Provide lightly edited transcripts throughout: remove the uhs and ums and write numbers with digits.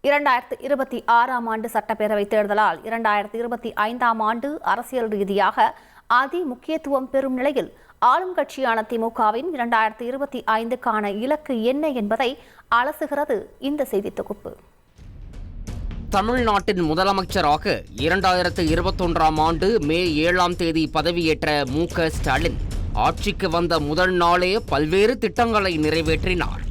2026ஆம் ஆண்டு சட்டப்பேரவைத் தேர்தலால் 2025ஆம் ஆண்டு அரசியல் ரீதியாக அதி முக்கியத்துவம் பெறும் நிலையில் ஆளும் கட்சியான திமுகவின் 2025க்கான இலக்கு என்ன என்பதை அலசுகிறது இந்த செய்தி தொகுப்பு. தமிழ்நாட்டின் முதலமைச்சராக 2021ஆம் ஆண்டு மே 7ஆம் தேதி பதவியேற்ற மு.க. ஸ்டாலின் ஆட்சிக்கு வந்த முதல் நாளே பல்வேறு திட்டங்களை நிறைவேற்றினார்.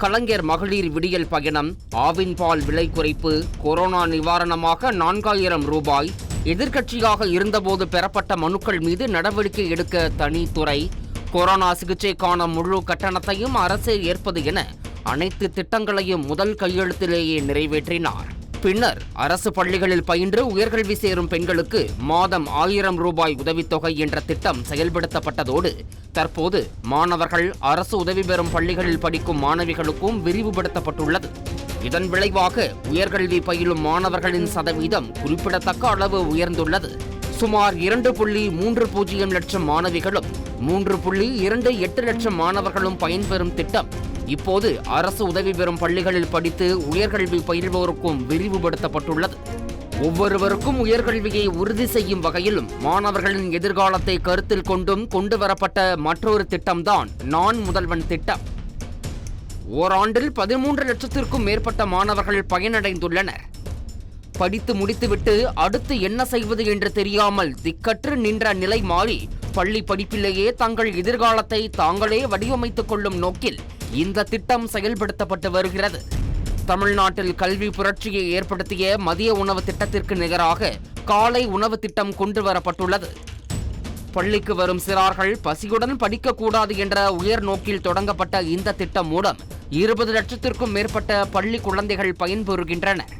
கலைஞர் மகளிர் விடியல் பயணம், ஆவின் பால் விலை குறைப்பு, கொரோனா நிவாரணமாக 4000 ரூபாய், எதிர்க்கட்சியாக இருந்தபோது பெறப்பட்ட மனுக்கள் மீது நடவடிக்கை எடுக்க தனித்துறை, கொரோனா சிகிச்சைக்கான முழு கட்டணத்தையும் அரசே ஏற்பது என அனைத்து திட்டங்களையும் முதல் கையெழுத்திலேயே நிறைவேற்றினார். பின்னர் அரசு பள்ளிகளில் பயின்று உயர்கல்வி சேரும் பெண்களுக்கு மாதம் 1000 ரூபாய் உதவித்தொகை என்ற திட்டம் செயல்படுத்தப்பட்டதோடு தற்போது மாணவர்கள் அரசு உதவி பெறும் பள்ளிகளில் படிக்கும் மாணவிகளுக்கும் விரிவுபடுத்தப்பட்டுள்ளது. இதன் விளைவாக உயர்கல்வி பயிலும் மாணவர்களின் சதவீதம் குறிப்பிடத்தக்க அளவு உயர்ந்துள்ளது. சுமார் 2.30 லட்சம் மாணவிகளும் 3.28 லட்சம் மாணவர்களும் பயன்பெறும் திட்டம் இப்போது அரசு உதவி பெறும் பள்ளிகளில் படித்து உயர்கல்வி பயில்வோருக்கும் விரிவுபடுத்தப்பட்டுள்ளது. ஒவ்வொருவருக்கும் உயர்கல்வியை உறுதி செய்யும் வகையிலும் மாணவர்களின் எதிர்காலத்தை கருத்தில் கொண்டும் கொண்டுவரப்பட்ட மற்றொரு திட்டம்தான் நான் முதல்வன் திட்டம். ஓராண்டில் 13 லட்சத்திற்கும் மேற்பட்ட மாணவர்கள் பயனடைந்துள்ளனர். படித்து முடித்துவிட்டு அடுத்து என்ன செய்வது என்று தெரியாமல் திக்கற்று நின்ற நிலை மாறி பள்ளி படிப்பிலேயே தங்கள் எதிர்காலத்தை தாங்களே வடிவமைத்துக் கொள்ளும் நோக்கில் இந்த திட்டம் செயல்படுத்தப்பட்டு வருகிறது. தமிழ்நாட்டில் கல்வி புரட்சியை ஏற்படுத்திய மதிய உணவு திட்டத்திற்கு நிகராக காலை உணவு திட்டம் கொண்டு வரப்பட்டுள்ளது. பள்ளிக்கு வரும் சிறார்கள் பசியுடன் படிக்கக்கூடாது என்ற உயர் நோக்கில் தொடங்கப்பட்ட இந்த திட்டம் மூலம் 20 லட்சத்திற்கும் மேற்பட்ட பள்ளி குழந்தைகள் பயன்பெறுகின்றனர்.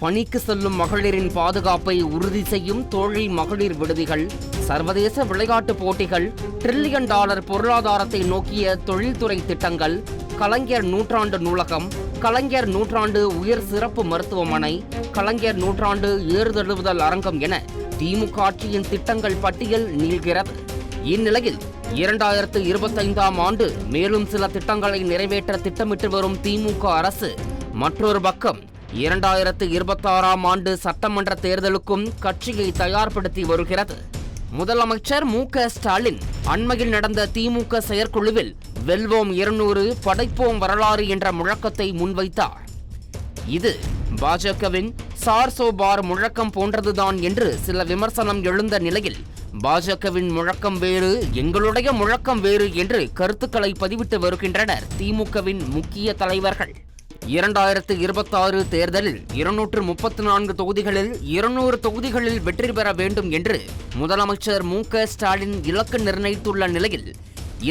பணிக்கு செல்லும் மகளிரின் பாதுகாப்பை உறுதி செய்யும் தோழி மகளிர் விடுதிகள், சர்வதேச விளையாட்டுப் போட்டிகள், $1 டிரில்லியன் பொருளாதாரத்தை நோக்கிய தொழில்துறை திட்டங்கள், கலைஞர் நூற்றாண்டு நூலகம், கலைஞர் நூற்றாண்டு உயர் சிறப்பு மருத்துவமனை, கலைஞர் நூற்றாண்டு ஏறுதழுவுதல் அரங்கம் என திமுக ஆட்சியின் திட்டங்கள் பட்டியல் நீள்கிறது. இந்நிலையில் 2025ஆம் ஆண்டு மேலும் சில திட்டங்களை நிறைவேற்ற திட்டமிட்டு வரும் திமுக அரசு மற்றொரு பக்கம் 2026ஆம் ஆண்டு சட்டமன்ற தேர்தலுக்கும் கட்சியை தயார்படுத்தி வருகிறது. முதலமைச்சர் மு.க. ஸ்டாலின் அண்மையில் நடந்த திமுக செயற்குழுவில் வெல்வோம் 200 படைப்போம் வரலாறு என்ற முழக்கத்தை முன்வைத்தார். இது பாஜகவின் சார்சோ பார் முழக்கம் போன்றதுதான் என்று சில விமர்சனம் எழுந்த நிலையில் பாஜகவின் முழக்கம் வேறு, எங்களுடைய முழக்கம் வேறு என்று கருத்துக்களை பதிவிட்டு வருகின்றனர் திமுகவின் முக்கிய தலைவர்கள். 2026 தேர்தலில் 234 தொகுதிகளில் 200 தொகுதிகளில் வெற்றி பெற வேண்டும் என்று முதலமைச்சர் மு.க. ஸ்டாலின் இலக்கு நிர்ணயித்துள்ள நிலையில்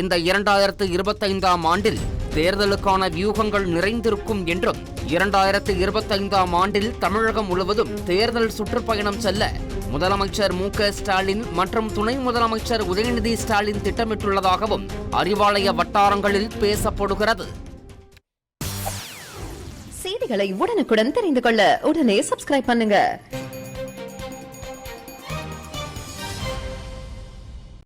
இந்த 2025ஆம் ஆண்டில் தேர்தலுக்கான வியூகங்கள் நிறைந்திருக்கும் என்றும் 2025ஆம் ஆண்டில் தமிழகம் முழுவதும் தேர்தல் சுற்றுப்பயணம் செல்ல முதலமைச்சர் மு.க. ஸ்டாலின் மற்றும் துணை முதலமைச்சர் உதயநிதி ஸ்டாலின் திட்டமிட்டுள்ளதாகவும் அறிவாலய வட்டாரங்களில் பேசப்படுகிறது. செய்திகளை உடனுக்குடன் தெரிந்து கொள்ள உடனே சப்ஸ்கிரைப் பண்ணுங்க.